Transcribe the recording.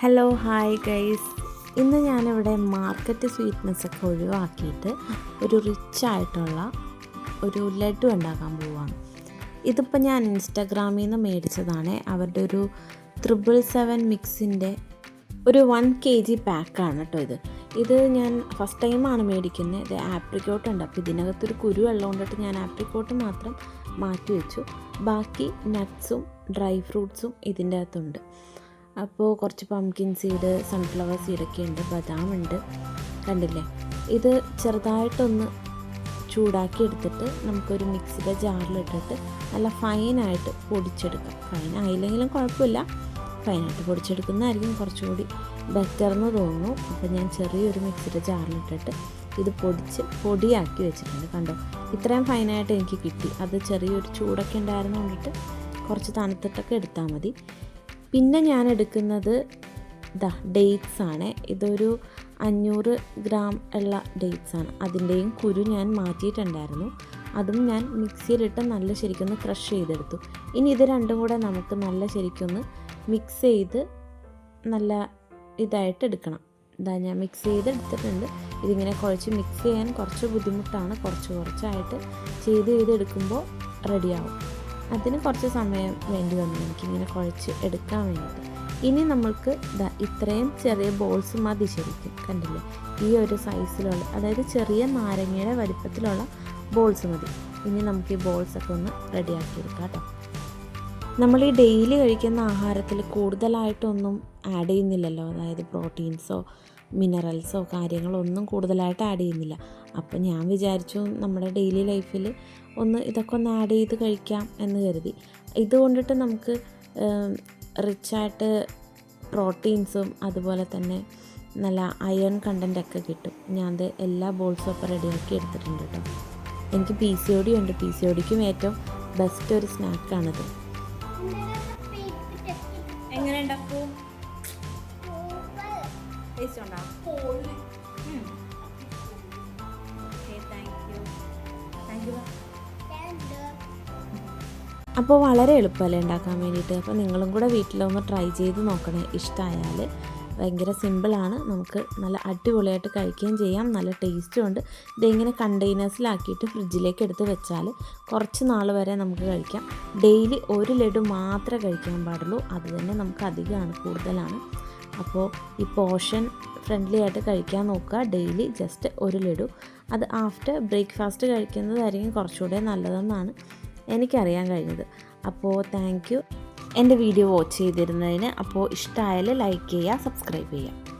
Hello hi guys, ഇന്ന് ഞാനിവിടെ market സ്വീറ്റ്നെസ്സൊക്കെ ഒഴിവാക്കിയിട്ട് ഒരു റിച്ചായിട്ടുള്ള ഒരു ലഡു ഉണ്ടാക്കാൻ പോവുകയാണ്. ഇതിപ്പോൾ ഞാൻ ഇൻസ്റ്റാഗ്രാമിൽ നിന്ന് മേടിച്ചതാണ്. അവരുടെ ഒരു 777 മിക്സിൻ്റെ ഒരു 1 kg പാക്കാണ് കേട്ടോ. ഇത് ഞാൻ ഫസ്റ്റ് ടൈമാണ് മേടിക്കുന്നത്. ഇത് ആപ്രിക്കോട്ട് ഉണ്ട്. അപ്പോൾ ഇതിനകത്തൊരു കുരു ഉള്ളതുകൊണ്ടിട്ട് ഞാൻ ആപ്രിക്കോട്ട് മാത്രം മാറ്റി വെച്ചു. ബാക്കി നട്ട്സും ഡ്രൈ ഫ്രൂട്ട്സും ഇതിൻ്റെ അകത്തുണ്ട്. അപ്പോൾ കുറച്ച് പംകിൻ സീഡ്, സൺഫ്ലവർ സീഡൊക്കെ ഉണ്ട്, ബദാം ഉണ്ട്. കണ്ടില്ലേ? ഇത് ചെറുതായിട്ടൊന്ന് ചൂടാക്കി എടുത്തിട്ട് നമുക്കൊരു മിക്സിയുടെ ജാറിലിട്ടിട്ട് നല്ല ഫൈനായിട്ട് പൊടിച്ചെടുക്കാം. ഫൈനായില്ലെങ്കിലും കുഴപ്പമില്ല, ഫൈനായിട്ട് പൊടിച്ചെടുക്കുന്നതായിരിക്കും കുറച്ചുകൂടി ബെറ്റർ എന്ന് തോന്നുന്നു. അപ്പോൾ ഞാൻ ചെറിയൊരു മിക്സിയുടെ ജാറിലിട്ടിട്ട് ഇത് പൊടിയാക്കി വെച്ചിട്ടുണ്ട്. കണ്ടോ, ഇത്രയും ഫൈനായിട്ട് എനിക്ക് കിട്ടി. അത് ചെറിയൊരു ചൂടൊക്കെ ഉണ്ടായിരുന്നു കൊണ്ടിട്ട് കുറച്ച് തണുത്തിട്ടൊക്കെ എടുത്താൽ മതി. പിന്നെ ഞാൻ എടുക്കുന്നത് ഡേറ്റ്സ് ആണ്. ഇതൊരു 500 ഗ്രാം ഉള്ള ഡേറ്റ്സ് ആണ്. അതിൻ്റെയും കുരു ഞാൻ മാറ്റിയിട്ടുണ്ടായിരുന്നു. അതും ഞാൻ മിക്സിയിലിട്ട് നല്ല ശരിക്കൊന്ന് ക്രഷ് ചെയ്തെടുത്തു. ഇനി ഇത് രണ്ടും കൂടെ നമുക്ക് നല്ല ശരിക്കൊന്ന് മിക്സ് ചെയ്ത് നല്ല ഇതായിട്ട് എടുക്കണം. ഞാൻ മിക്സ് ചെയ്തെടുത്തിട്ടുണ്ട്. ഇതിങ്ങനെ കുഴച്ച് മിക്സ് ചെയ്യാൻ കുറച്ച് ബുദ്ധിമുട്ടാണ്. കുറച്ചായിട്ട് ചെയ്തെടുക്കുമ്പോൾ റെഡിയാവും. അതിന് കുറച്ച് സമയം വേണ്ടി വന്നു എനിക്കിങ്ങനെ കുഴച്ച് എടുക്കാൻ വേണ്ടിയിട്ട്. ഇനി നമ്മൾക്ക് ഇത്രയും ചെറിയ ബോൾസ് മതി ശരിക്കും. കണ്ടില്ലേ? ഈ ഒരു സൈസിലുള്ള, അതായത് ചെറിയ നാരങ്ങയുടെ വലിപ്പത്തിലുള്ള ബോൾസ് മതി. ഇനി നമുക്ക് ഈ ബോൾസൊക്കെ ഒന്ന് റെഡിയാക്കി എടുക്കാം കേട്ടോ. നമ്മൾ ഈ ഡെയിലി കഴിക്കുന്ന ആഹാരത്തിൽ കൂടുതലായിട്ടൊന്നും ആഡ് ചെയ്യുന്നില്ലല്ലോ. അതായത് പ്രോട്ടീൻസോ മിനറൽസോ കാര്യങ്ങളൊന്നും കൂടുതലായിട്ട് ആഡ് ചെയ്യുന്നില്ല. അപ്പം ഞാൻ വിചാരിച്ചു നമ്മുടെ ഡെയിലി ലൈഫിൽ ഇതൊക്കെ ഒന്ന് ആഡ് ചെയ്ത് കഴിക്കാം എന്ന് കരുതി. ഇതുകൊണ്ടിട്ട് നമുക്ക് റിച്ചായിട്ട് പ്രോട്ടീൻസും അതുപോലെ തന്നെ നല്ല അയൺ കണ്ടൻറ്റൊക്കെ കിട്ടും. ഞാൻ എല്ലാ ബോൾസും ഒക്കെ റെഡിയാക്കി എടുത്തിട്ടുണ്ട് കേട്ടോ. എനിക്ക് PCOD ഉണ്ട്. PCODക്കും ഏറ്റവും ബെസ്റ്റ് ഒരു സ്നാക്കാണിത്. എങ്ങനെ ഉണ്ടാക്കും? ടേസ്റ്റ് ഉണ്ടാവും. അപ്പോൾ വളരെ എളുപ്പമല്ലേ ഉണ്ടാക്കാൻ വേണ്ടിയിട്ട്. അപ്പോൾ നിങ്ങളും കൂടെ വീട്ടിലൊന്ന് ട്രൈ ചെയ്ത് നോക്കണേ. ഇഷ്ടമായാൽ ഭയങ്കര സിമ്പിളാണ്. നമുക്ക് നല്ല അടിപൊളിയായിട്ട് കഴിക്കുകയും ചെയ്യാം. നല്ല ടേസ്റ്റും ഉണ്ട്. ഇതിങ്ങനെ കണ്ടെയ്നേഴ്സിലാക്കിയിട്ട് ഫ്രിഡ്ജിലേക്ക് എടുത്ത് വെച്ചാൽ കുറച്ച് നാൾ വരെ നമുക്ക് കഴിക്കാം. ഡെയിലി ഒരു ലഡു മാത്രമേ കഴിക്കാൻ പാടുള്ളൂ. അത് തന്നെ നമുക്ക് അധികമാണ്, കൂടുതലാണ്. അപ്പോൾ ഈ പോർഷൻ ഫ്രണ്ട്ലി ആയിട്ട് കഴിക്കാൻ നോക്കുക. ഡെയിലി ജസ്റ്റ് ഒരു ലഡു. അത് ആഫ്റ്റർ ബ്രേക്ക്ഫാസ്റ്റ് കഴിക്കുന്നതായിരിക്കും കുറച്ചുകൂടെ നല്ലതെന്നാണ് എനിക്കറിയാൻ കഴിഞ്ഞത്. അപ്പോൾ താങ്ക് യു എൻ്റെ വീഡിയോ വാച്ച് ചെയ്തിരുന്നതിന്. അപ്പോൾ ഇഷ്ടമായാൽ ലൈക്ക് ചെയ്യുക, സബ്സ്ക്രൈബ് ചെയ്യുക.